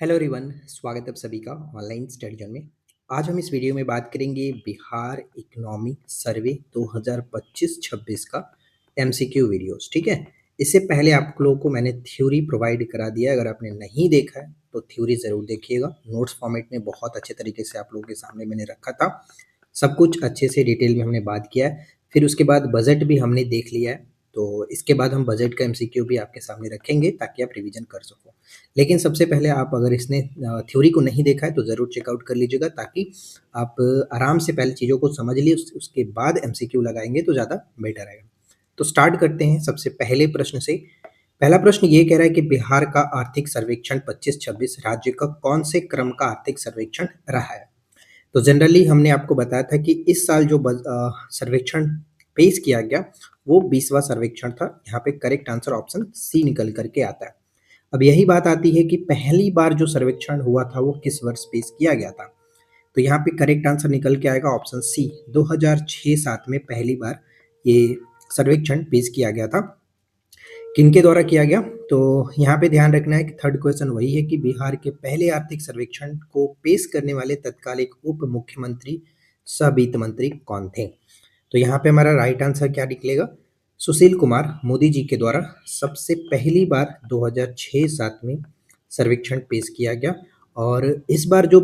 Hello everyone, स्वागत है आप सभी का ऑनलाइन स्टडी जोन में। आज हम इस वीडियो में बात करेंगे बिहार इकोनॉमी सर्वे 2025-26 का एमसीक्यू वीडियोस। ठीक है, इससे पहले आप लोगों को मैंने थ्योरी प्रोवाइड करा दिया है। अगर आपने नहीं देखा है तो थ्योरी ज़रूर देखिएगा। नोट्स फॉर्मेट में बहुत अच्छे तरीके से आप लोगों के सामने मैंने रखा था। सब कुछ अच्छे से डिटेल में हमने बात किया है। फिर उसके बाद बजट भी हमने देख लिया है, तो इसके बाद हम बजट का एमसीक्यू भी आपके सामने रखेंगे ताकि आप रिवीजन कर सको। लेकिन सबसे पहले आप अगर इसने थ्योरी को नहीं देखा है तो ज़रूर चेकआउट कर लीजिएगा, ताकि आप आराम से पहले चीज़ों को समझ लिए, उसके बाद एमसीक्यू लगाएंगे तो ज़्यादा बेटर रहेगा। तो स्टार्ट करते हैं सबसे पहले प्रश्न से। पहला प्रश्न ये कह रहा है कि बिहार का आर्थिक सर्वेक्षण 25-26 राज्य का कौन से क्रम का आर्थिक सर्वेक्षण रहा है। तो जनरली हमने आपको बताया था कि इस साल जो सर्वेक्षण पेश किया गया वो 20वां सर्वेक्षण था। यहाँ पे करेक्ट आंसर ऑप्शन सी निकल करके आता है। अब यही बात आती है कि पहली बार जो सर्वेक्षण हुआ था वो किस वर्ष पेश किया गया था। तो यहाँ पे करेक्ट आंसर निकल के आएगा ऑप्शन सी, 2006-07 में पहली बार ये सर्वेक्षण पेश किया गया था। किनके द्वारा किया गया, तो यहाँ पे ध्यान रखना है कि थर्ड क्वेश्चन वही है कि बिहार के पहले आर्थिक सर्वेक्षण को पेश करने वाले तत्कालिक उप मुख्यमंत्री सह वित्त मंत्री कौन थे। तो यहाँ पे हमारा राइट आंसर क्या निकलेगा, सुशील कुमार मोदी जी के द्वारा सबसे पहली बार 2006-07 में सर्वेक्षण पेश किया गया। और इस बार जो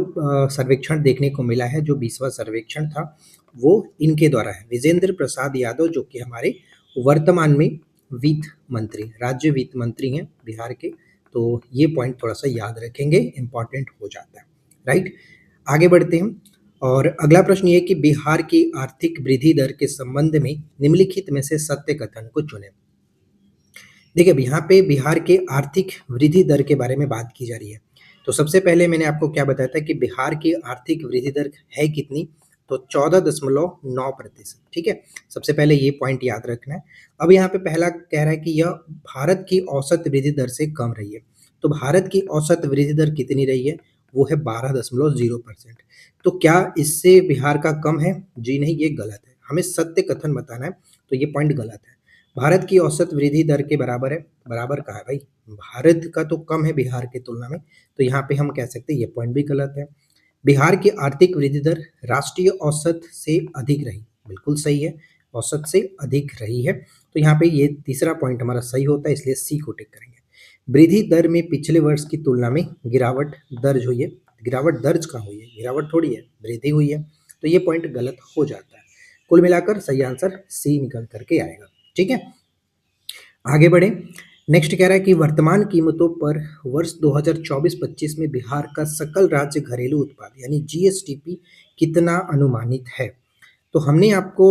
सर्वेक्षण देखने को मिला है, जो 20वां सर्वेक्षण था, वो इनके द्वारा है, विजेंद्र प्रसाद यादव, जो कि हमारे वर्तमान में वित्त मंत्री, राज्य वित्त मंत्री हैं बिहार के। तो ये पॉइंट थोड़ा सा याद रखेंगे, इंपॉर्टेंट हो जाता है। राइट, आगे बढ़ते हैं। और अगला प्रश्न ये कि बिहार की आर्थिक वृद्धि दर के संबंध में निम्नलिखित में से सत्य कथन को चुनें। देखिए, अब यहाँ पे बिहार के आर्थिक वृद्धि दर के बारे में बात की जा रही है। तो सबसे पहले मैंने आपको क्या बताया था कि बिहार की आर्थिक वृद्धि दर है कितनी, तो 14.9%। ठीक है, सबसे पहले ये पॉइंट याद रखना है। अब यहाँ पे पहला कह रहा है कि यह भारत की औसत वृद्धि दर से कम रही है। तो भारत की औसत वृद्धि दर कितनी रही है, वो है 12.0%। तो क्या इससे बिहार का कम है? जी नहीं, ये गलत है। हमें सत्य कथन बताना है, तो ये पॉइंट गलत है। भारत की औसत वृद्धि दर के बराबर है। बराबर कहाँ है भाई, भारत का तो कम है बिहार की तुलना में, तो यहाँ पे हम कह सकते हैं ये पॉइंट भी गलत है। बिहार की आर्थिक वृद्धि दर राष्ट्रीय औसत से अधिक रही, बिल्कुल सही है, औसत से अधिक रही है। तो यहाँ पे ये तीसरा पॉइंट हमारा सही होता है, इसलिए सी को टिक करेंगे। वृद्धि दर में पिछले वर्ष की तुलना में गिरावट दर्ज हुई है। गिरावट दर्ज कहाँ हुई है, गिरावट थोड़ी है, वृद्धि हुई है। तो ये पॉइंट गलत हो जाता है। कुल मिलाकर सही आंसर सी निकल करके आएगा। ठीक है, आगे बढ़े। नेक्स्ट कह रहा है कि वर्तमान कीमतों पर वर्ष 2024-25 में बिहार का सकल राज्य घरेलू उत्पाद यानी जीएसडीपी कितना अनुमानित है। तो हमने आपको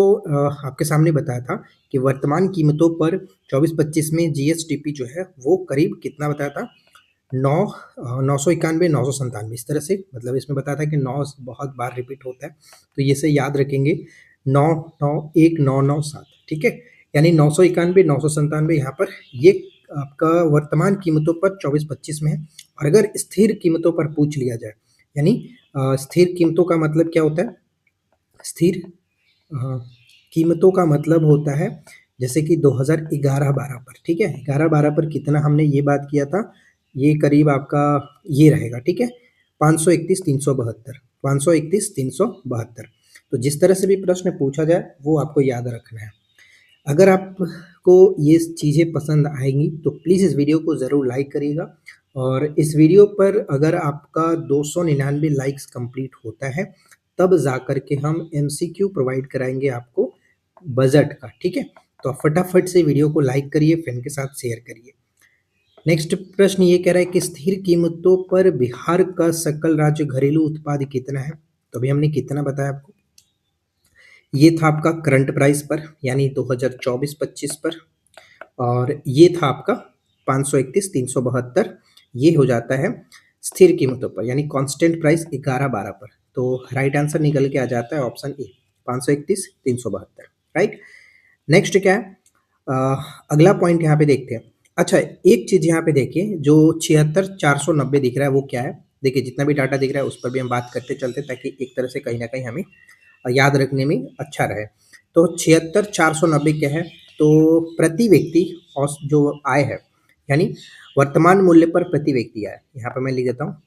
आपके सामने बताया था कि वर्तमान कीमतों पर 24-25 में जीएसडीपी जो है वो करीब कितना बताया था, 991, 997, इस तरह से। मतलब इसमें बताया था कि 9 बहुत बार रिपीट होता है, तो ये से याद रखेंगे 991,997। ठीक है, यानी 991, 997 यहाँ पर ये आपका वर्तमान कीमतों पर 24-25 में है। और अगर स्थिर कीमतों पर पूछ लिया जाए, यानी स्थिर कीमतों का मतलब क्या होता है, स्थिर कीमतों का मतलब होता है जैसे कि 2011-12 पर। ठीक है, 11-12 पर कितना हमने ये बात किया था, ये करीब आपका ये रहेगा। ठीक है, 531,372, 531,372। तो जिस तरह से भी प्रश्न पूछा जाए वो आपको याद रखना है। अगर आपको ये चीज़ें पसंद आएंगी तो प्लीज़ इस वीडियो को ज़रूर लाइक करिएगा। और इस वीडियो पर अगर आपका 299 लाइक्स कंप्लीट होता है तब जा कर के हम एमसीक्यू प्रोवाइड कराएंगे आपको बजट का। ठीक है, तो आप फटाफट से वीडियो को लाइक करिए, फ्रेंड के साथ शेयर करिए। नेक्स्ट प्रश्न ये कह रहा है कि स्थिर कीमतों पर बिहार का सकल राज्य घरेलू उत्पाद कितना है। तो अभी हमने कितना बताया आपको, ये था आपका करंट प्राइस पर यानी 2024-25 पर, और ये था आपका 531,372। ये हो जाता है स्थिर कीमतों पर यानी कांस्टेंट प्राइस 11-12 पर। तो राइट आंसर निकल के आ जाता है ऑप्शन ए, 531,372। राइट, नेक्स्ट क्या है, अगला पॉइंट यहाँ पे देखते हैं। अच्छा, एक चीज़ यहाँ पे देखिए, जो 76,490 दिख रहा है वो क्या है। देखिए, जितना भी डाटा दिख रहा है उस पर भी हम बात करते चलते, ताकि एक तरह से कहीं ना कहीं हमें याद रखने में अच्छा रहे। तो 76,490 क्या है, तो प्रति व्यक्ति और जो आय है, यानी वर्तमान मूल्य पर प्रति व्यक्ति आय, यहाँ पर मैं लिख देता हूँ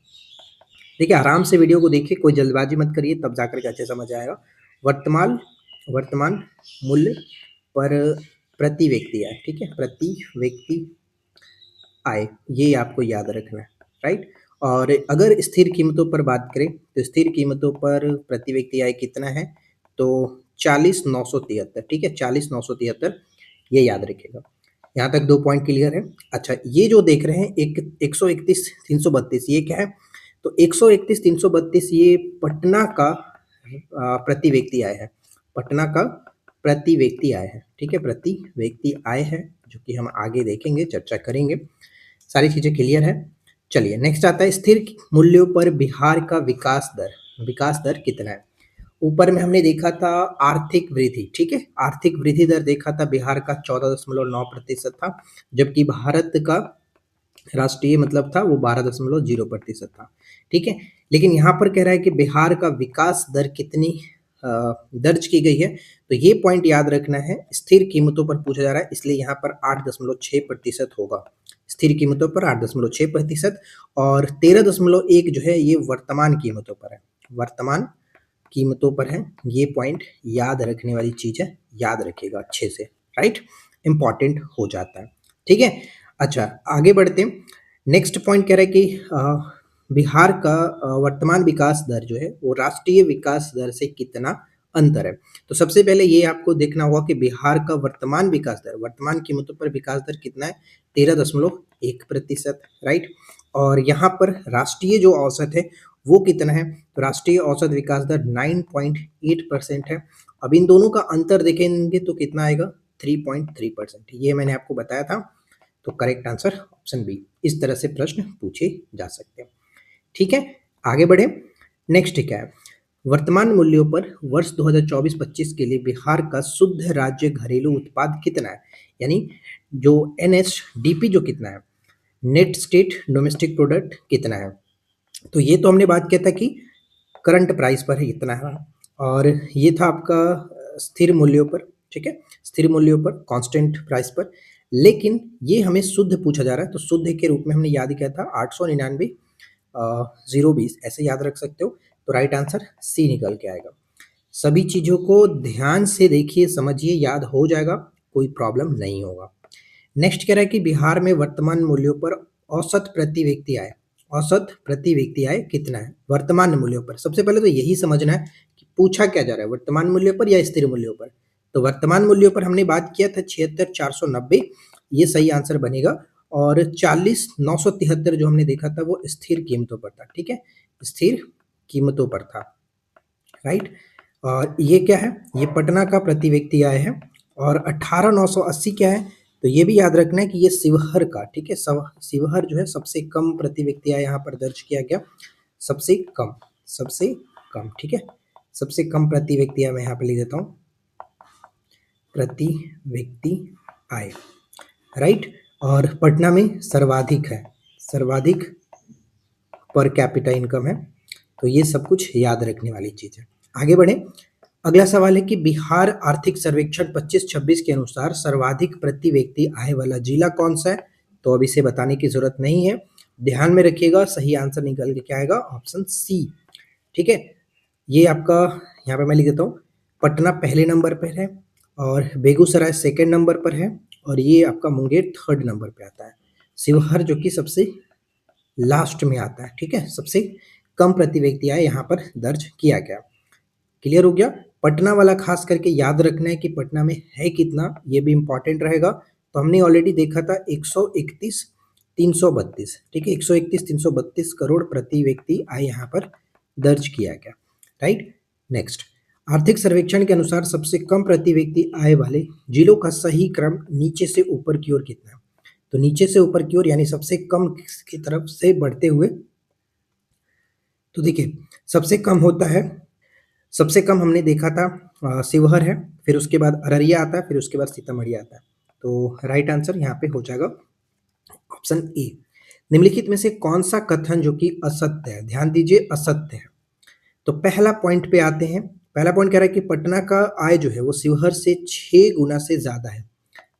देखिए आराम से वीडियो को देखिए, कोई जल्दबाजी मत करिए, तब जाकर के अच्छे समझ आएगा। वर्तमान वर्तमान मूल्य पर प्रति व्यक्ति आय, ठीक है, प्रति व्यक्ति आय, ये आपको याद रखना है, राइट। और अगर स्थिर कीमतों पर बात करें तो स्थिर कीमतों पर प्रति व्यक्ति आय कितना है, तो 40,973, ठीक है, 40,973, ये याद रखिएगा। यहाँ तक 2 पॉइंट क्लियर है। अच्छा, ये जो देख रहे हैं एक 131,332, ये क्या है, तो 131,332 ये पटना का प्रति व्यक्ति आय है, पटना का प्रति व्यक्ति आय है, ठीक है, प्रति व्यक्ति आय है, जो कि हम आगे देखेंगे, चर्चा करेंगे। सारी चीज़ें क्लियर है। चलिए नेक्स्ट आता है स्थिर मूल्यों पर बिहार का विकास दर कितना है। ऊपर में हमने देखा था आर्थिक वृद्धि, ठीक है, आर्थिक वृद्धि दर देखा था, बिहार का 14.9% था, जबकि भारत का राष्ट्रीय मतलब था वो 12.0% था, ठीक है। लेकिन यहाँ पर कह रहा है कि बिहार का विकास दर कितनी दर्ज की गई है, तो ये पॉइंट याद रखना है, स्थिर कीमतों पर पूछा जा रहा है, इसलिए यहाँ पर 8.6% होगा, स्थिर कीमतों पर 8.6%, और 13.1 जो है ये वर्तमान कीमतों पर है, वर्तमान कीमतों पर है। ये पॉइंट याद रखने वाली चीज है, याद रखिएगा अच्छे से, राइट, इंपॉर्टेंट हो जाता है, ठीक है। अच्छा आगे बढ़ते हैं। नेक्स्ट पॉइंट कह रहा है कि बिहार का वर्तमान विकास दर जो है वो राष्ट्रीय विकास दर से कितना अंतर है। तो सबसे पहले ये आपको देखना होगा कि बिहार का वर्तमान विकास दर, वर्तमान कीमतों पर विकास दर कितना है, 13.1%, राइट। और यहाँ पर राष्ट्रीय जो औसत है वो कितना है, तो राष्ट्रीय औसत विकास दर 9.8% है। अब इन दोनों का अंतर देखेंगे तो कितना आएगा, 3.3%, ये मैंने आपको बताया था। तो करेक्ट आंसर ऑप्शन बी, इस तरह से प्रश्न पूछे जा सकते हैं, ठीक है। आगे बढ़े। नेक्स्ट क्या है, वर्तमान मूल्यों पर वर्ष 2024-25 के लिए बिहार का शुद्ध राज्य घरेलू उत्पाद कितना है, यानी जो NSDP जो कितना है, नेट स्टेट डोमेस्टिक प्रोडक्ट कितना है। तो ये तो हमने बात किया था कि करंट प्राइस पर है इतना है, और ये था आपका स्थिर मूल्यों पर, ठीक है, स्थिर मूल्यों पर, कांस्टेंट प्राइस पर। लेकिन ये हमें शुद्ध पूछा जा रहा है, तो शुद्ध के रूप में हमने याद किया था 899 020, ऐसे याद रख सकते हो। तो राइट आंसर सी निकल के आएगा। सभी चीज़ों को ध्यान से देखिए, समझिए, याद हो जाएगा, कोई प्रॉब्लम नहीं होगा। नेक्स्ट कह रहा है कि बिहार में वर्तमान मूल्यों पर औसत प्रति व्यक्ति आय, औसत प्रति व्यक्ति आय कितना है वर्तमान मूल्यों पर। सबसे पहले तो यही समझना है कि पूछा क्या जा रहा है, वर्तमान मूल्यों पर या स्थिर मूल्यों पर। तो वर्तमान मूल्यों पर हमने बात किया था 76,490, ये सही आंसर बनेगा। और 40,973 जो हमने देखा था वो स्थिर कीमतों पर था, ठीक है, स्थिर कीमतों पर था, राइट। और ये क्या है, ये पटना का प्रति व्यक्ति आय है। और 18,980 क्या है, तो ये भी याद रखना है कि ये शिवहर का, ठीक है, शिवहर जो है सबसे कम प्रति व्यक्ति आय यहाँ पर दर्ज किया गया, सबसे कम, सबसे कम, ठीक है, सबसे कम प्रति व्यक्ति आय मैं यहाँ पे लिख देता हूँ, प्रति व्यक्ति आय, राइट। और पटना में सर्वाधिक है, सर्वाधिक पर कैपिटा इनकम है। तो ये सब कुछ याद रखने वाली चीज़ है। आगे बढ़े। अगला सवाल है कि बिहार आर्थिक सर्वेक्षण 25-26 के अनुसार सर्वाधिक प्रति व्यक्ति आय वाला जिला कौन सा है। तो अब इसे बताने की जरूरत नहीं है, ध्यान में रखिएगा, सही आंसर निकल के क्या आएगा, ऑप्शन सी, ठीक है। ये आपका यहाँ पे मैं लिख देता हूँ, पटना पहले नंबर पर है, और बेगूसराय सेकंड नंबर पर है, और ये आपका मुंगेर थर्ड नंबर पे आता है। शिवहर जो कि सबसे लास्ट में आता है, ठीक है, सबसे कम प्रति व्यक्ति आय यहाँ पर दर्ज किया गया। क्लियर हो गया। पटना वाला खास करके याद रखना है कि पटना में है कितना, ये भी इंपॉर्टेंट रहेगा। तो हमने ऑलरेडी देखा था 131,332, ठीक है, 131,332 करोड़ प्रति व्यक्ति आय यहाँ पर दर्ज किया गया, राइट। नेक्स्ट, आर्थिक सर्वेक्षण के अनुसार सबसे कम प्रति व्यक्ति आय वाले जिलों का सही क्रम नीचे से ऊपर की ओर कितना है। तो नीचे से ऊपर की ओर यानी सबसे कम की तरफ से बढ़ते हुए, तो देखिए सबसे कम होता है, सबसे कम हमने देखा था शिवहर है, फिर उसके बाद अररिया आता है, फिर उसके बाद सीतामढ़ी आता है। तो राइट आंसर यहाँ पे हो जाएगा ऑप्शन ए। निम्नलिखित में से कौन सा कथन जो कि असत्य है, ध्यान दीजिए, असत्य है। तो पहला पॉइंट पे आते हैं। पहला पॉइंट कह रहा है कि पटना का आय जो है वो शिवहर से 6 गुना से ज़्यादा है।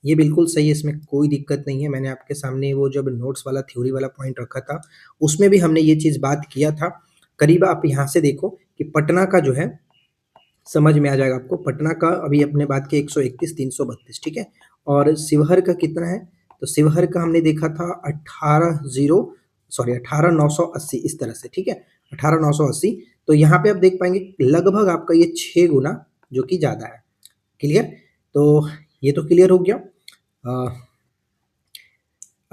ये बिल्कुल सही है, इसमें कोई दिक्कत नहीं है। मैंने आपके सामने वो जब नोट्स वाला थ्योरी वाला पॉइंट रखा था उसमें भी हमने ये चीज़ बात किया था। करीब आप यहाँ से देखो कि पटना का जो है समझ में आ जाएगा आपको। पटना का अभी अपने बात किया 131 332, ठीक है। और शिवहर का कितना है, तो शिवहर का हमने देखा था 18,980 इस तरह से, ठीक है, 18,980। तो यहाँ पे आप देख पाएंगे लगभग आपका ये 6 गुना जो कि ज़्यादा है। क्लियर, तो ये तो क्लियर हो गया।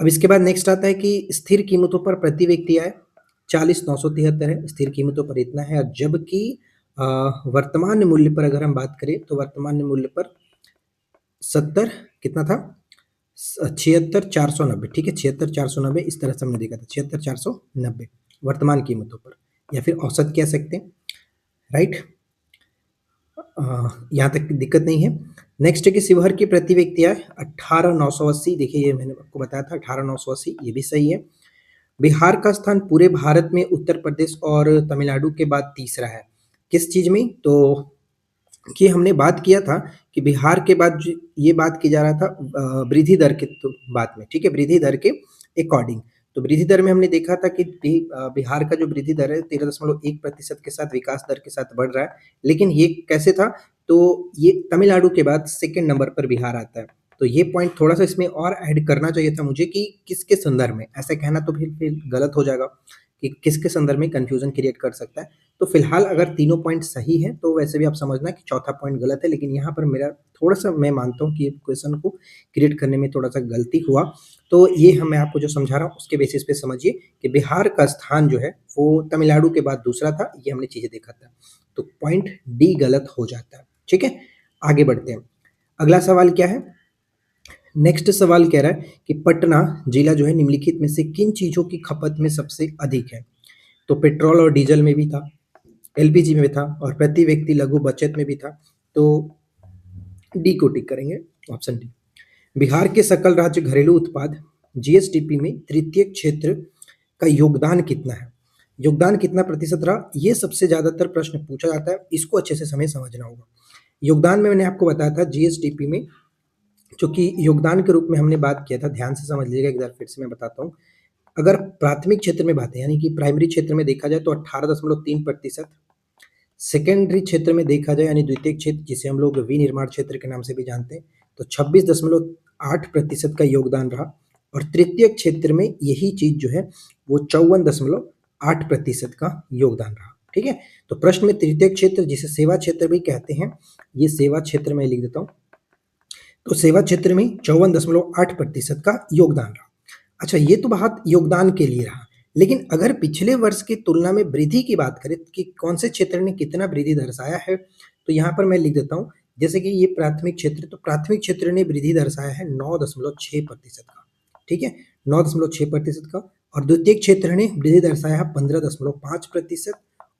अब इसके बाद नेक्स्ट आता है कि स्थिर कीमतों पर प्रति व्यक्ति आय 40,973 है, स्थिर कीमतों पर इतना है। और जबकि वर्तमान मूल्य पर अगर हम बात करें तो वर्तमान मूल्य पर 70 कितना था, 76,490, ठीक है, 76,490 इस तरह से हमने देखा था, 76,490 वर्तमान कीमतों पर, या फिर औसत कह सकते हैं, राइट। यहाँ तक दिक्कत नहीं है। नेक्स्ट है कि शिवहर की प्रति व्यक्ति आय 18,980, देखिए ये मैंने आपको बताया था 18,980, ये भी सही है। बिहार का स्थान पूरे भारत में उत्तर प्रदेश और तमिलनाडु के बाद तीसरा है। किस चीज में, तो कि हमने बात किया था कि बिहार के बाद ये बात की जा रहा था वृद्धि दर के तो बात में, ठीक है, वृद्धि दर के अकॉर्डिंग। तो वृद्धि दर में हमने देखा था कि बिहार का जो वृद्धि दर है 13.1% के साथ विकास दर के साथ बढ़ रहा है। लेकिन ये कैसे था, तो ये तमिलनाडु के बाद सेकंड नंबर पर बिहार आता है। तो ये पॉइंट थोड़ा सा इसमें और ऐड करना चाहिए था मुझे कि किसके संदर्भ में, ऐसा कहना तो फिर गलत हो जाएगा कि किसके संदर्भ में कंफ्यूजन क्रिएट कर सकता है। तो फिलहाल अगर तीनों पॉइंट सही है तो वैसे भी आप समझना कि चौथा पॉइंट गलत है। लेकिन यहाँ पर मेरा थोड़ा सा, मैं मानता हूँ कि क्वेश्चन को क्रिएट करने में थोड़ा सा गलती हुआ। तो ये मैं आपको जो समझा रहा हूँ उसके बेसिस पे समझिए कि बिहार का स्थान जो है वो तमिलनाडु के बाद दूसरा था, ये हमने चीजें देखा था। तो पॉइंट डी गलत हो जाता है, ठीक है। आगे बढ़ते हैं, अगला सवाल क्या है। नेक्स्ट सवाल कह रहा है कि पटना जिला जो है निम्नलिखित में से किन चीजों की खपत में सबसे अधिक है। तो पेट्रोल और डीजल में भी था, एलपीजी में भी था, और प्रति व्यक्ति लघु बचत में भी था। तो डी को टिक करेंगे, ऑप्शन डी। बिहार के सकल राज्य घरेलू उत्पाद जीएसडीपी में तृतीय क्षेत्र का योगदान कितना है, योगदान कितना प्रतिशत रहा, ये सबसे ज्यादातर प्रश्न पूछा जाता है। इसको अच्छे से हमें समझना होगा। योगदान में मैंने आपको बताया था जीएसडीपी में, जो कि योगदान के रूप में हमने बात किया था, ध्यान से समझ लीजिएगा एक बार फिर से मैं बताता हूँ। अगर प्राथमिक क्षेत्र में बात है यानी कि प्राइमरी क्षेत्र में देखा जाए तो 18.3%, सेकेंडरी क्षेत्र में देखा जाए यानी द्वितीय क्षेत्र जिसे हम लोग विनिर्माण क्षेत्र के नाम से भी जानते हैं तो 26.8% का योगदान रहा। और तृतीय क्षेत्र में यही चीज जो है वो 54.8% का योगदान रहा, ठीक है। तो प्रश्न में तृतीय क्षेत्र जिसे सेवा क्षेत्र भी कहते हैं, ये सेवा क्षेत्र में लिख देता हूँ। तो सेवा क्षेत्र में 54.8% का योगदान रहा। अच्छा, ये तो बात योगदान के लिए रहा। लेकिन अगर पिछले वर्ष की तुलना में वृद्धि की बात करें कि कौन से क्षेत्र ने कितना वृद्धि दर्शाया है, तो यहाँ पर मैं लिख देता हूँ, जैसे कि ये प्राथमिक क्षेत्र, तो प्राथमिक क्षेत्र ने वृद्धि दर्शाया है 9.6% का, ठीक है, 9.6% का। और द्वितीय क्षेत्र ने वृद्धि दर्शाया है 15.5%।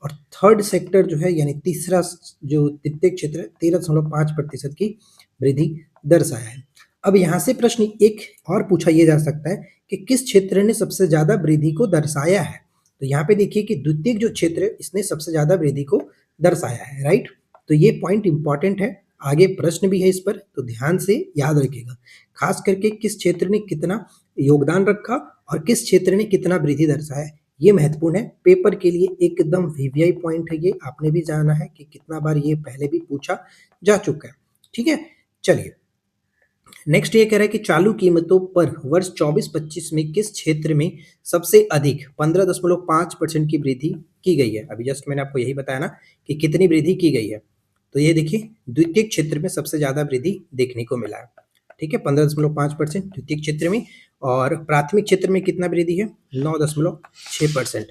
और थर्ड सेक्टर जो है यानी तीसरा जो तृतीय क्षेत्र है 13.5% की वृद्धि दर्शाया है। अब यहाँ से प्रश्न एक और पूछा यह जा सकता है कि किस क्षेत्र ने सबसे ज्यादा वृद्धि को दर्शाया है। तो यहाँ पे देखिए कि द्वितीय जो क्षेत्र है इसने सबसे ज्यादा वृद्धि को दर्शाया है, राइट। तो ये पॉइंट इंपॉर्टेंट है, आगे प्रश्न भी है इस पर, तो ध्यान से याद रखिएगा। खास करके किस क्षेत्र ने कितना योगदान रखा और किस क्षेत्र ने कितना वृद्धि दर्शाया, ये महत्वपूर्ण है। पेपर के लिए एकदम वीवीआई पॉइंट है ये, आपने भी जाना है कि कितना बार ये पहले भी पूछा जा चुका है, ठीक है। चलिए नेक्स्ट ये कह रहा है कि चालू कीमतों पर वर्ष 24-25 में किस क्षेत्र में सबसे अधिक 15.5% की वृद्धि की गई है। अभी जस्ट मैंने आपको यही बताया ना कि कितनी वृद्धि की गई है। तो ये देखिए द्वितीय क्षेत्र में सबसे ज्यादा वृद्धि देखने को मिला है, ठीक है, 15.5% द्वितीय क्षेत्र में। और प्राथमिक क्षेत्र में कितना वृद्धि है, 9.6%।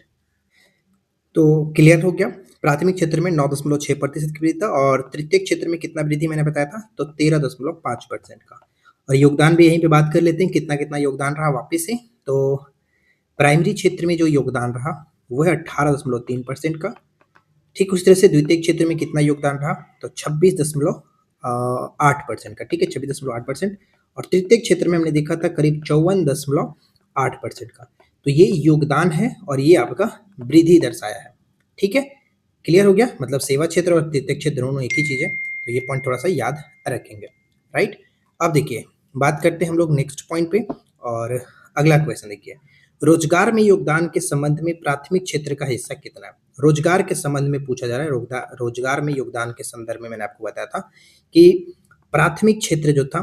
तो क्लियर हो गया, प्राथमिक क्षेत्र में 9.6% की वृद्धि था। और तृतीय क्षेत्र में कितना वृद्धि मैंने बताया था, तो 13.5% का। और योगदान भी यहीं पे बात कर लेते हैं कितना कितना योगदान रहा वापस से। तो प्राइमरी क्षेत्र में जो योगदान रहा वो है 18.3% का, ठीक उस तरह से द्वितीय क्षेत्र में कितना योगदान रहा, तो 26.8% का, ठीक है, 26.8%। और तृतीय क्षेत्र में हमने देखा था करीब 54.8% का। तो ये योगदान है और ये आपका वृद्धि दर्शाया है, ठीक है। क्लियर हो गया, मतलब सेवा क्षेत्र और तृतीय क्षेत्र दोनों एक ही चीज है। तो ये पॉइंट थोड़ा सा याद रखेंगे, राइट। अब देखिए बात करते हैं हम लोग नेक्स्ट पॉइंट पे, और अगला क्वेश्चन देखिए, रोजगार में योगदान के संबंध में प्राथमिक क्षेत्र का हिस्सा कितना है। रोजगार के संबंध में पूछा जा रहा है। रोजगार में योगदान के संदर्भ में मैंने आपको बताया था कि प्राथमिक क्षेत्र जो था,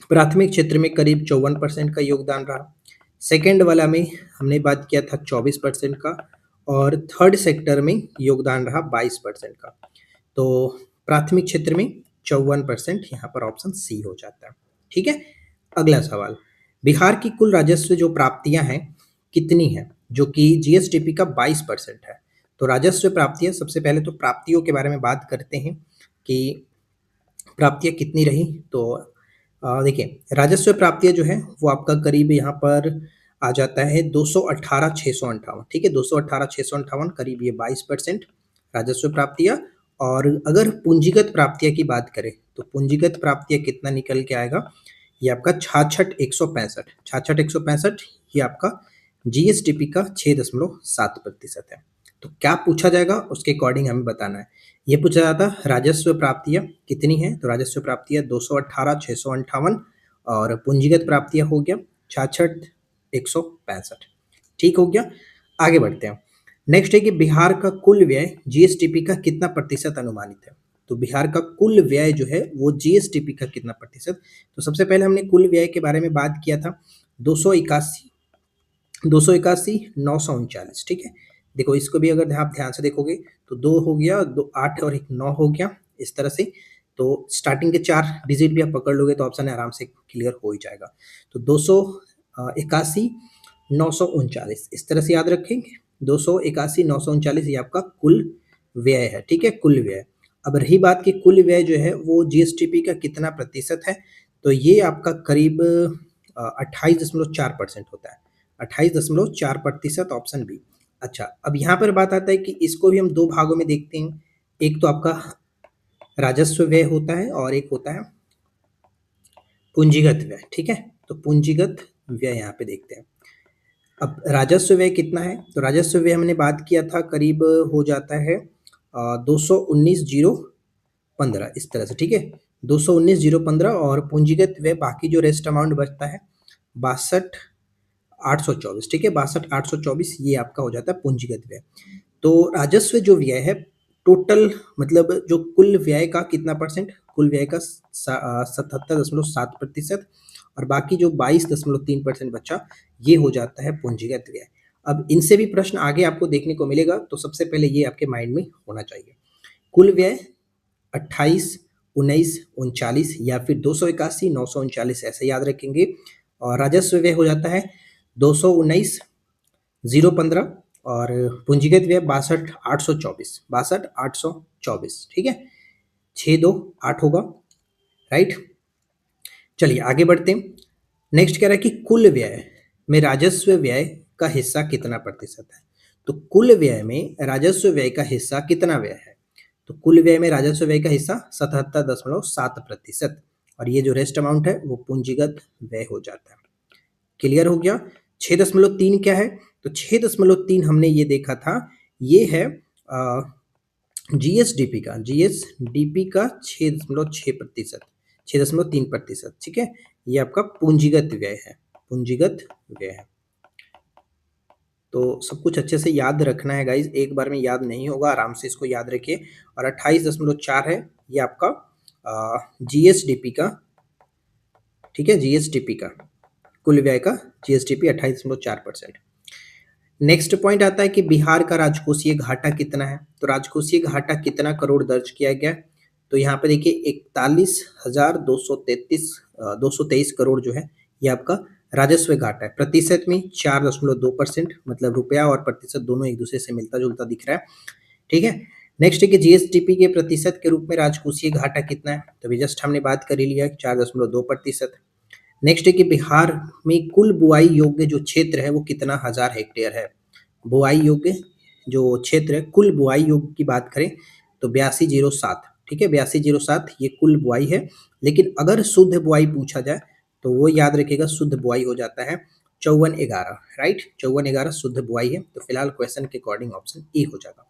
प्राथमिक क्षेत्र में करीब 54% का योगदान रहा। सेकंड वाला में हमने बात किया था 24% का, और थर्ड सेक्टर में योगदान रहा 22% का। तो प्राथमिक क्षेत्र में 54%, यहाँ पर ऑप्शन सी हो जाता है। ठीक है, अगला सवाल, बिहार की कुल राजस्व जो प्राप्तियां हैं कितनी है, जो कि जीएसडीपी का 22% है। तो राजस्व प्राप्तियां, सबसे पहले तो प्राप्तियों के बारे में बात करते हैं कि प्राप्तियां कितनी रही। तो देखिए, राजस्व प्राप्तियां जो है वो आपका करीब यहाँ पर आ जाता है 218,658। ठीक है, 218,658 करीब ये 22% राजस्व प्राप्तियां। और अगर पूंजीगत प्राप्तियां की बात करें तो पूंजीगत प्राप्तियां कितना निकल के आएगा, ये आपका 66,165। 66,165 ये आपका जीएसडीपी का 6.7% है। तो क्या पूछा जाएगा उसके अकॉर्डिंग हमें बताना है। ये पूछा जाता राजस्व प्राप्तियां कितनी है, तो राजस्व प्राप्तियां 218,658 और पूंजीगत प्राप्तियां हो गया 66,165। ठीक हो गया, आगे बढ़ते हैं। नेक्स्ट है कि बिहार का कुल व्यय जीएसडीपी का कितना प्रतिशत अनुमानित है। तो बिहार का कुल व्यय जो है वो जीएसडीपी का कितना प्रतिशत। तो सबसे पहले हमने कुल व्यय के बारे में बात किया था 281,939। ठीक है, देखो इसको भी अगर आप ध्यान से देखोगे तो 2 हो गया, 2 8 और 1 9 हो गया, इस तरह से। तो स्टार्टिंग के 4 डिजिट भी आप पकड़ लोगे तो ऑप्शन आराम से क्लियर हो ही जाएगा। तो 281,939 इस तरह से याद रखेंगे। 281,939 ये आपका कुल व्यय है। ठीक है, कुल व्यय। अब रही बात कि कुल व्यय जो है वो जीएसडीपी का कितना प्रतिशत है, तो ये आपका करीब 28.4% होता है। 28.4% ऑप्शन बी। अच्छा, अब यहाँ पर बात आता है कि इसको भी हम 2 भागों में देखते हैं। एक तो आपका राजस्व व्यय होता है और एक होता है पूंजीगत व्यय। ठीक है, तो पूंजीगत व्यय यहाँ पे देखते हैं। अब राजस्व व्यय कितना है, तो राजस्व व्यय हमने बात किया था करीब हो जाता है 219,015 इस तरह से। ठीक है, 219,015 और पूंजीगत व्यय बाकी जो रेस्ट अमाउंट बचता है 62,824। ठीक है, 62,824 ये आपका हो जाता है पूंजीगत व्यय। तो राजस्व जो व्यय है टोटल, मतलब जो कुल व्यय का कितना परसेंट, कुल व्यय का 77.7%, और बाकी जो 22.3% बचा ये हो जाता है पूंजीगत व्यय। अब इनसे भी प्रश्न आगे आपको देखने को मिलेगा, तो सबसे पहले ये आपके माइंड में होना चाहिए। कुल व्यय 28, 19, 39 या फिर 281, 939 ऐसे याद रखेंगे। और राजस्व व्यय हो जाता है 219,015 और पूंजीगत व्यय 62,824। 62,824। ठीक है, 628 होगा, राइट। चलिए आगे बढ़ते हैं। नेक्स्ट कह रहा है कि कुल व्यय में राजस्व व्यय का हिस्सा कितना प्रतिशत है। तो कुल व्यय में राजस्व व्यय का हिस्सा कितना व्यय है, तो कुल व्यय में राजस्व व्यय का हिस्सा 77.7%, और ये जो रेस्ट अमाउंट है वो पूंजीगत व्यय हो जाता है। क्लियर हो गया। 6.3 क्या है, तो 6.3 हमने ये देखा था, ये है जीएसडीपी का 6.6%, 6.3%। ठीक है, ये आपका पूंजीगत व्यय है, पूंजीगत व्यय है। तो सब कुछ अच्छे से याद रखना है गाइज, एक बार में याद नहीं होगा, आराम से इसको याद रखिए। और 28.4 है ये आपका जीएसडीपी का। ठीक है, जीएसडीपी का कुल व्यय का जीएसडीपी 28.4%। नेक्स्ट पॉइंट आता है कि बिहार का राजकोषीय घाटा कितना है। तो राजकोषीय घाटा कितना करोड़ दर्ज किया गया, तो यहाँ पे देखिए 41,223 करोड़ जो है ये आपका राजस्व घाटा है। प्रतिशत में 4.2%, मतलब रुपया और प्रतिशत दोनों एक दूसरे से मिलता जुलता दिख रहा है। ठीक है, नेक्स्ट है कि जीएसडीपी के प्रतिशत के रूप में राजकोषीय घाटा कितना है, तो अभी जस्ट हमने बात कर ही लिया 4.2%। नेक्स्ट है कि बिहार में कुल बुआई योग्य जो क्षेत्र है वो कितना हजार हेक्टेयर है। बुआई योग्य जो क्षेत्र है, कुल बुआई योग्य की बात करें तो 8207। ठीक है, 8207 ये कुल बुआई है। लेकिन अगर शुद्ध बुआई पूछा जाए तो वो याद रखिएगा शुद्ध बुआई हो जाता है 5411। राइट, 5411 शुद्ध बुआई है। तो फिलहाल क्वेश्चन के अकॉर्डिंग ऑप्शन ए हो जाएगा।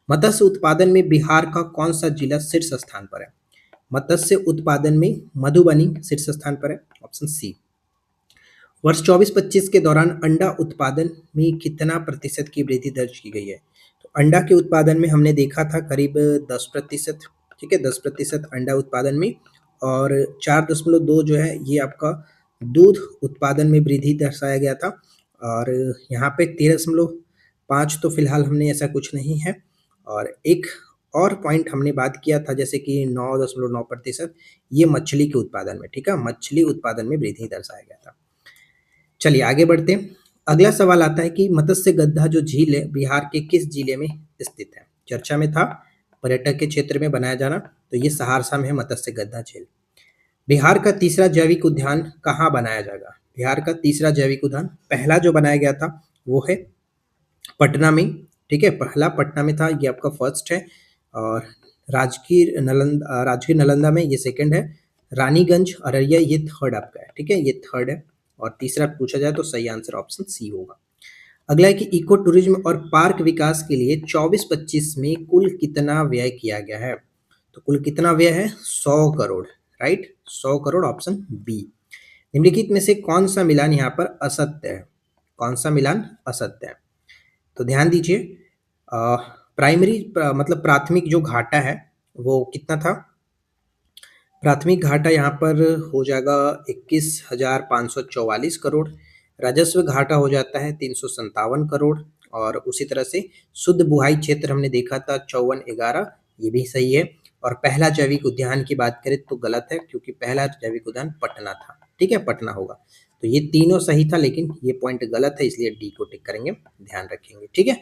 मत्स्य उत्पादन में बिहार का कौन सा जिला शीर्ष स्थान पर है। मत्स्य उत्पादन में मधुबनी शीर्ष स्थान पर है, ऑप्शन सी। वर्ष 24-25 के दौरान अंडा उत्पादन में कितना प्रतिशत की वृद्धि दर्ज की गई है, तो अंडा के उत्पादन में हमने देखा था करीब 10%, ठीक है, 10% अंडा उत्पादन में, और 4.2 जो है ये आपका दूध उत्पादन में वृद्धि दर्शाया गया था। और यहाँ पे 13.5 तो फिलहाल हमने ऐसा कुछ नहीं है। और एक और पॉइंट हमने बात किया था जैसे कि 9.9%, ये मछली के उत्पादन में, ठीक है, मछली उत्पादन में वृद्धि दर्शाया गया था। चलिए आगे बढ़ते हैं। अगला सवाल आता है कि मत्स्य गड्ढा जो झील है बिहार के किस जिले में स्थित है? चर्चा में था पर्यटक के क्षेत्र में बनाया जाना, तो ये सहरसा में है मत्स्य गड्ढा झील। बिहार का तीसरा जैविक उद्यान कहाँ बनाया जाएगा? बिहार का तीसरा जैविक उद्यान, पहला जो बनाया गया था वो है पटना में, ठीक है, पहला पटना में था, ये आपका फर्स्ट है। और राजगीर नालंदा में ये सेकंड है। रानीगंज अररिया ये थर्ड आपका है, ठीक है, ये थर्ड है। और तीसरा पूछा जाए तो सही आंसर ऑप्शन सी होगा। अगला है कि इको टूरिज्म और पार्क विकास के लिए 24-25 में कुल कितना व्यय किया गया है? तो कुल कितना व्यय है? 100 crore, right, 100 crore, option B. निम्नलिखित में से कौन सा मिलान यहाँ पर असत्य है? कौन सा मिलान असत्य है? तो ध्यान दीजिए, मतलब प्राथमिक जो घाटा है वो कितना था? प्राथमिक घाटा यहाँ पर हो जाएगा 21,544 करोड़। राजस्व घाटा हो जाता है 357 करोड़। और उसी तरह से शुद्ध बुआई क्षेत्र हमने देखा था 5411, ये भी सही है। और पहला जैविक उद्यान की बात करें तो गलत है, क्योंकि पहला जैविक उद्यान पटना था, ठीक है, पटना होगा। तो ये तीनों सही था, लेकिन ये पॉइंट गलत है, इसलिए डी को टिक करेंगे, ध्यान रखेंगे, ठीक है।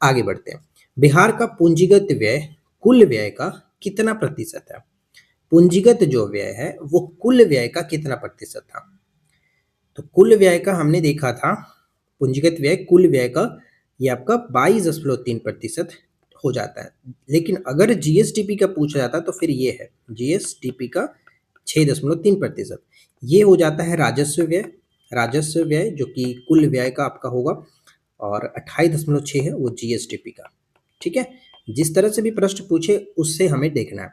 आगे बढ़ते हैं। बिहार का पूंजीगत व्यय कुल व्यय का कितना प्रतिशत है? पूंजीगत जो व्यय है वो कुल व्यय का कितना प्रतिशत था? तो कुल व्यय का हमने देखा था, पूंजीगत व्यय कुल व्यय का ये आपका 22.3% हो जाता है। लेकिन अगर जीएसटीपी का पूछा जाता तो फिर ये है जीएसटीपी का 6.3%। ये हो जाता है राजस्व व्यय, राजस्व व्यय जो कि कुल व्यय का आपका होगा। और 28.6 है वो जीएसटीपी का, ठीक है। जिस तरह से भी प्रश्न पूछे उससे हमें देखना है।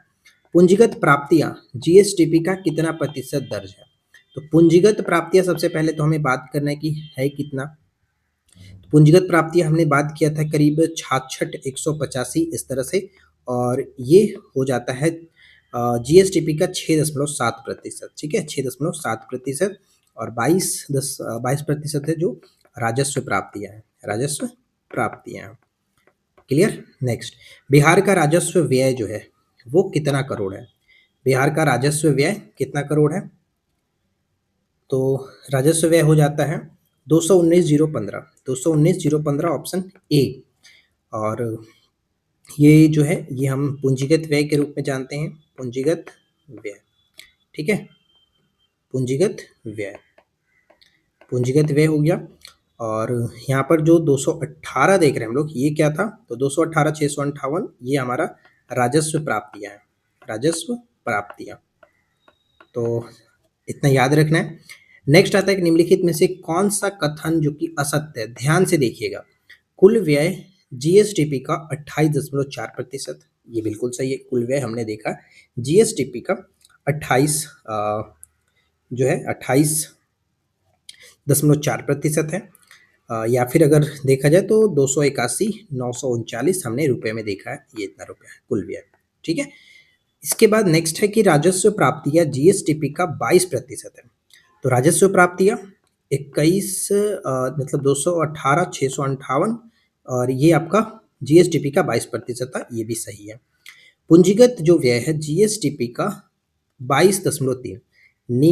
पूंजीगत प्राप्तियां जीएसटीपी का कितना प्रतिशत दर्ज है? तो पूंजीगत प्राप्तियां सबसे पहले तो हमें बात करना है कि है कितना। पूंजीगत प्राप्तियां हमने बात किया था करीब 66,185 इस तरह से। और ये हो जाता है जीएसटीपी का 6.7%, ठीक है, 6.7%। और 22% है जो राजस्व प्राप्तियां हैं, राजस्व प्राप्तियां। क्लियर। नेक्स्ट, बिहार का राजस्व व्यय जो है वो कितना करोड़ है? बिहार का राजस्व व्यय कितना करोड़ है? तो राजस्व व्यय हो जाता है 219,015, 219,015, ऑप्शन ए। और ये जो है ये हम पूंजीगत व्यय के रूप में जानते हैं, पूंजीगत व्यय, ठीक है, पूंजीगत व्यय, पूंजीगत व्यय हो गया। और यहाँ पर जो 218 देख रहे हैं हम लोग, ये क्या था? तो 218, 658 ये हमारा राजस्व प्राप्तियां है, राजस्व प्राप्तियां। तो इतना याद रखना है। नेक्स्ट आता है कि निम्नलिखित में से कौन सा कथन जो कि असत्य है? ध्यान से देखिएगा। कुल व्यय जीएसटीपी का 28.4%, ये बिल्कुल सही है। कुल व्यय हमने देखा जीएसटीपी का 28 जो है 28.4% है। या फिर अगर देखा जाए तो 281,939 हमने रुपए में देखा है, ये इतना रुपया है कुल व्यय, ठीक है। इसके बाद नेक्स्ट है कि राजस्व प्राप्तियां जीएसटीपी का 22% है। तो राजस्व प्राप्तियां 21 मतलब 218,658, और ये आपका जीएसटीपी का 22% था, ये भी सही है। पूंजीगत जो व्यय है जीएसटीपी का 22.3,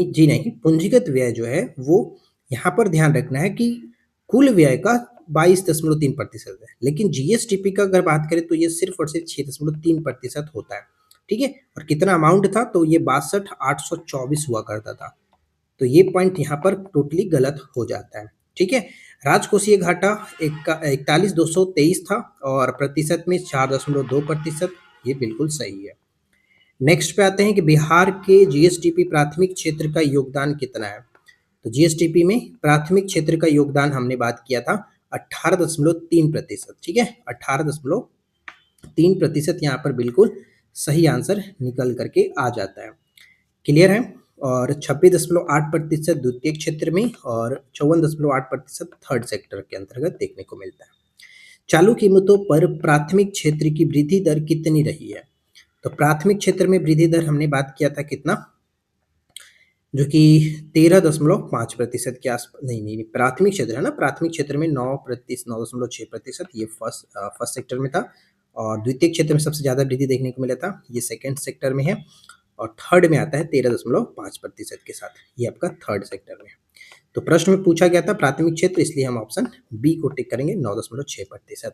जी नहीं, पूंजीगत व्यय जो है वो यहाँ पर ध्यान रखना है कि कुल व्यय का 22.3% है, लेकिन जीएसटीपी का अगर बात करें तो ये सिर्फ और सिर्फ 6.3% होता है, ठीक है। और कितना अमाउंट था? तो ये 62,824 हुआ करता था। तो ये पॉइंट यहाँ पर टोटली गलत हो जाता है, ठीक है। राजकोषीय घाटा 41,223 था, और प्रतिशत में 4.2%, ये बिल्कुल सही है। नेक्स्ट पे आते हैं कि बिहार के जीएसटीपी प्राथमिक क्षेत्र का योगदान कितना है? तो जीएसटीपी में प्राथमिक क्षेत्र का योगदान हमने बात किया था 18.3%, ठीक है, 18.3% यहाँ पर बिल्कुल सही आंसर निकल करके आ जाता है। क्लियर है। और 26.8% द्वितीय क्षेत्र में, और 54.8% थर्ड सेक्टर के अंतर्गत देखने को मिलता है। चालू कीमतों पर प्राथमिक क्षेत्र की वृद्धि दर कितनी रही है? तो प्राथमिक क्षेत्र में वृद्धि दर हमने बात किया था कितना, जो कि 13.5% के आस नहीं, प्राथमिक क्षेत्र है ना, प्राथमिक क्षेत्र में 9.6%, ये फर्स्ट सेक्टर में था। और द्वितीय क्षेत्र में सबसे ज़्यादा वृद्धि देखने को मिला था, ये सेकंड सेक्टर में है। और थर्ड में आता है 13.5% के साथ, ये आपका थर्ड सेक्टर में है। तो प्रश्न में पूछा गया था प्राथमिक क्षेत्र, इसलिए हम ऑप्शन बी को टिक करेंगे, 9.6%।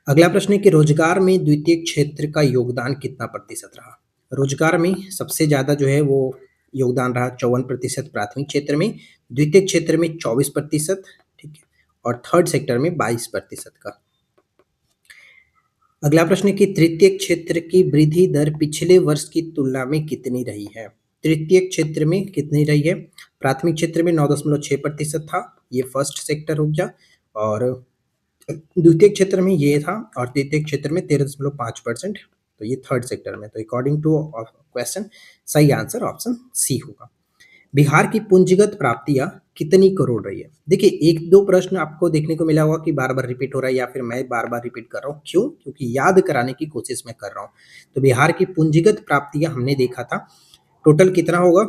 अगला प्रश्न है कि रोजगार में द्वितीय क्षेत्र का योगदान कितना प्रतिशत रहा? रोजगार में सबसे ज़्यादा जो है वो योगदान रहा 54% प्राथमिक क्षेत्र में, द्वितीय क्षेत्र में 24%, ठीक है, और थर्ड सेक्टर में 22% का। अगला प्रश्न है कि तृतीय क्षेत्र की वृद्धि दर पिछले वर्ष की तुलना में कितनी रही है? तृतीय क्षेत्र में कितनी रही है? प्राथमिक क्षेत्र में 9.6% था, ये फर्स्ट सेक्टर हो गया, और द्वितीय क्षेत्र में ये था, और तृतीय क्षेत्र में 13.5%, तो ये थर्ड सेक्टर में। तो अकॉर्डिंग टू क्वेश्चन सही आंसर ऑप्शन सी होगा। बिहार की पूंजीगत प्राप्तियां कितनी करोड़ रही है? देखिए, एक दो प्रश्न आपको देखने को मिला होगा कि बार बार रिपीट हो रहा है, या फिर मैं बार बार रिपीट कर रहा हूँ, क्यों? क्योंकि याद कराने की कोशिश मैं कर रहा हूँ। तो बिहार की पूंजीगत प्राप्तियां हमने देखा था, टोटल कितना होगा,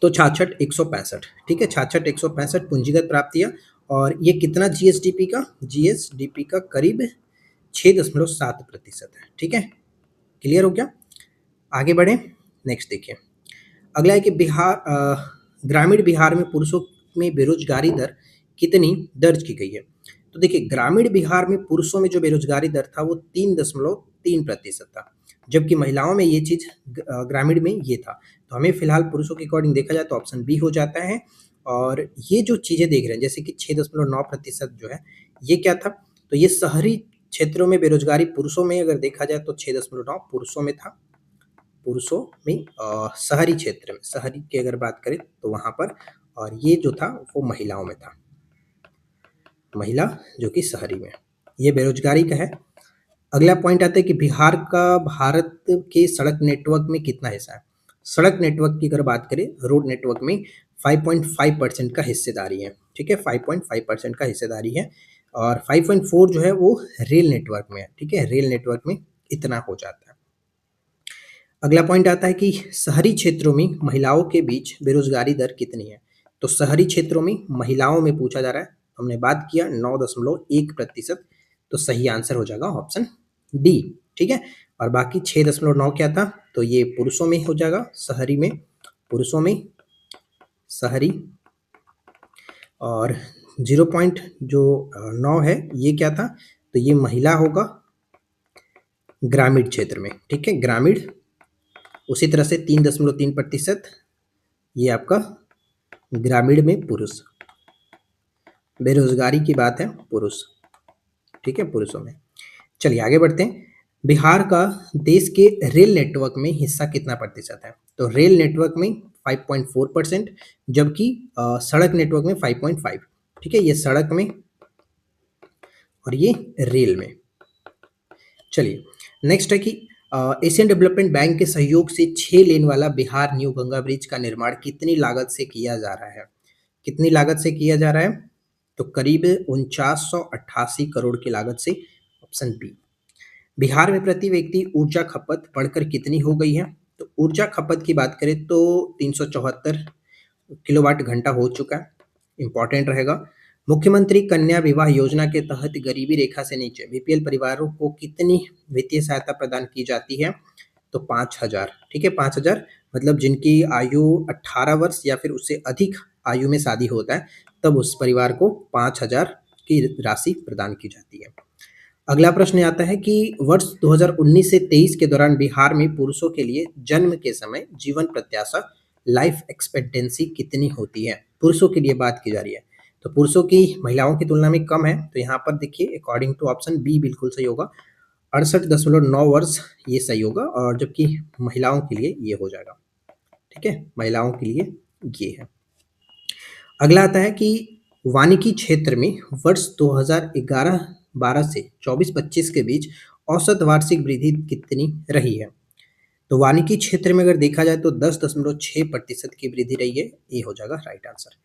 तो 66,165, ठीक है, 66,165 पूंजीगत प्राप्तियां। और ये कितना जीएसडीपी का? जीएसडीपी का करीब 6.7% है, ठीक है, क्लियर हो गया। आगे बढ़े, नेक्स्ट देखिए। अगला है कि ग्रामीण बिहार में पुरुषों में बेरोजगारी दर कितनी दर्ज की गई है? तो देखिए, ग्रामीण बिहार में पुरुषों में जो बेरोजगारी दर था वो 3.3% था, जबकि महिलाओं में ये चीज ग्रामीण में ये था। तो हमें फिलहाल पुरुषों के अकॉर्डिंग देखा जाए तो ऑप्शन बी हो जाता है। और ये जो चीजें देख रहे हैं, जैसे कि 6.9% जो है, ये क्या था? तो ये शहरी क्षेत्रों में बेरोजगारी पुरुषों में अगर देखा जाए तो 6.9 पुरुषों में था, पुरुषों में शहरी क्षेत्र में, शहरी की अगर बात करें तो वहाँ पर, और ये जो था वो महिलाओं में था, महिला जो कि शहरी में, ये बेरोजगारी का है। अगला पॉइंट आता है कि बिहार का भारत के सड़क नेटवर्क में कितना हिस्सा है? सड़क नेटवर्क की अगर बात करें, रोड नेटवर्क में 5.5% का हिस्सेदारी है, ठीक है, 5.5% का हिस्सेदारी है। और 5.4 जो है वो रेल नेटवर्क में है, ठीक है, रेल नेटवर्क में इतना हो जाता है। अगला पॉइंट आता है कि शहरी क्षेत्रों में महिलाओं के बीच बेरोजगारी दर कितनी है? तो शहरी क्षेत्रों में महिलाओं में पूछा जा रहा है, हमने बात किया 9.1%, तो सही आंसर हो जाएगा ऑप्शन डी, ठीक है। और बाकी 6.9 क्या था? तो ये पुरुषों में हो जाएगा, शहरी में, पुरुषों में, शहरी। और 0.9 है, ये क्या था? तो ये महिला होगा ग्रामीण क्षेत्र में, ठीक है, ग्रामीण। उसी तरह से 3.3% ये आपका ग्रामीण में पुरुष, बेरोजगारी की बात है, पुरुष, ठीक है, पुरुषों में। चलिए आगे बढ़ते हैं। बिहार का देश के रेल नेटवर्क में हिस्सा कितना प्रतिशत है? तो रेल नेटवर्क में 5.4%, जबकि सड़क नेटवर्क में 5.5, ठीक है, ये सड़क में और ये रेल में। चलिए नेक्स्ट है कि एशियन डेवलपमेंट बैंक के सहयोग से 6 लेन वाला बिहार न्यू गंगा ब्रिज का निर्माण कितनी लागत से किया जा रहा है? कितनी लागत से किया जा रहा है? तो करीब 4988 करोड़ की लागत से, ऑप्शन बी। बिहार में प्रति व्यक्ति ऊर्जा खपत बढ़कर कितनी हो गई है? तो ऊर्जा खपत की बात करें तो 374 किलोवाट घंटा हो चुका है, इंपॉर्टेंट रहेगा। मुख्यमंत्री कन्या विवाह योजना के तहत गरीबी रेखा से नीचे बीपीएल परिवारों को कितनी वित्तीय सहायता प्रदान की जाती है? तो 5,000, ठीक है, 5,000, मतलब जिनकी आयु 18 वर्ष या फिर उससे अधिक आयु में शादी होता है, तब उस परिवार को 5,000 की राशि प्रदान की जाती है। अगला प्रश्न आता है कि वर्ष 2019 से 23 के दौरान बिहार में पुरुषों के लिए जन्म के समय जीवन प्रत्याशा, लाइफ एक्सपेक्टेंसी कितनी होती है? पुरुषों के लिए बात की जा रही है, तो पुरुषों की महिलाओं की तुलना में कम है। तो यहाँ पर देखिए, अकॉर्डिंग टू ऑप्शन बी बिल्कुल सही होगा, 68.9 वर्ष ये सही होगा, और जबकि महिलाओं के लिए ये हो जाएगा, ठीक है, महिलाओं के लिए ये है। अगला आता है कि वानिकी क्षेत्र में वर्ष 2011-12 से 24-25 के बीच औसत वार्षिक वृद्धि कितनी रही है? तो वानिकी क्षेत्र में अगर देखा जाए तो 10.6% की वृद्धि रही है, ये हो जाएगा राइट आंसर।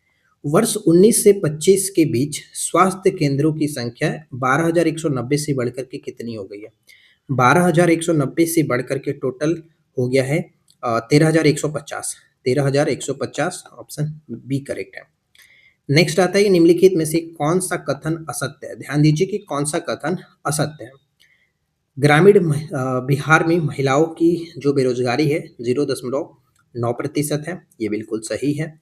वर्ष 19 से 25 के बीच स्वास्थ्य केंद्रों की संख्या 12,190 से बढ़कर के कितनी हो गई है? 12,190 से बढ़कर के टोटल हो गया है 13,150। 13,150 ऑप्शन बी करेक्ट है। नेक्स्ट आता है कि निम्नलिखित में से कौन सा कथन असत्य है? ध्यान दीजिए कि कौन सा कथन असत्य है। ग्रामीण बिहार में महिलाओं की जो बेरोजगारी है 0.9% है, ये बिल्कुल सही है।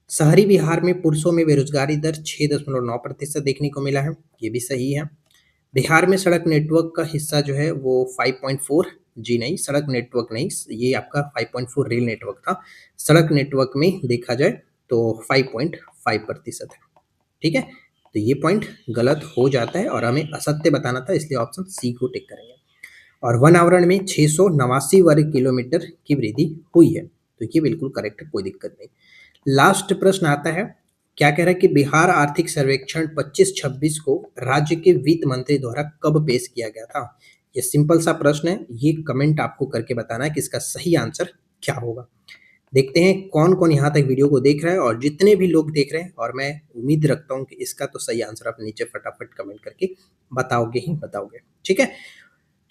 शहरी बिहार में पुरुषों में बेरोजगारी दर 6.9% देखने को मिला है, ये भी सही है। बिहार में सड़क नेटवर्क का हिस्सा जो है वो 5.4, जी नहीं, सड़क नेटवर्क नहीं, ये आपका 5.4 रेल नेटवर्क था। सड़क नेटवर्क में देखा जाए तो 5.5% है। ठीक है, तो ये पॉइंट गलत हो जाता है और हमें असत्य बताना था, इसलिए ऑप्शन सी को टिक करेंगे। और वन आवरण में 689 वर्ग किलोमीटर की वृद्धि हुई है, तो ये बिल्कुल करेक्ट है, कोई दिक्कत नहीं। लास्ट प्रश्न आता है, क्या कह रहा है कि बिहार आर्थिक सर्वेक्षण 25-26 को राज्य के वित्त मंत्री द्वारा कब पेश किया गया था? ये सिंपल सा प्रश्न है, ये कमेंट आपको करके बताना है कि इसका सही आंसर क्या होगा। देखते हैं कौन कौन यहाँ तक वीडियो को देख रहा है, और जितने भी लोग देख रहे हैं, और मैं उम्मीद रखता हूँ कि इसका तो सही आंसर आप नीचे फटाफट कमेंट करके बताओगे ही बताओगे। ठीक है,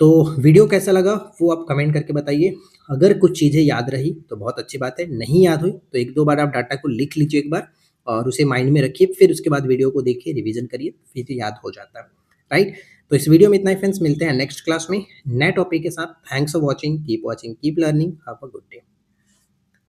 तो वीडियो कैसा लगा वो आप कमेंट करके बताइए। अगर कुछ चीज़ें याद रही तो बहुत अच्छी बात है, नहीं याद हुई तो एक दो बार आप डाटा को लिख लीजिए एक बार, और उसे माइंड में रखिए, फिर उसके बाद वीडियो को देखिए, रिवीजन करिए, फिर याद हो जाता है। राइट, तो इस वीडियो में इतना ही फ्रेंड्स, मिलते हैं नेक्स्ट क्लास में नए टॉपिक के साथ। Thanks for watching, keep learning, have a good day.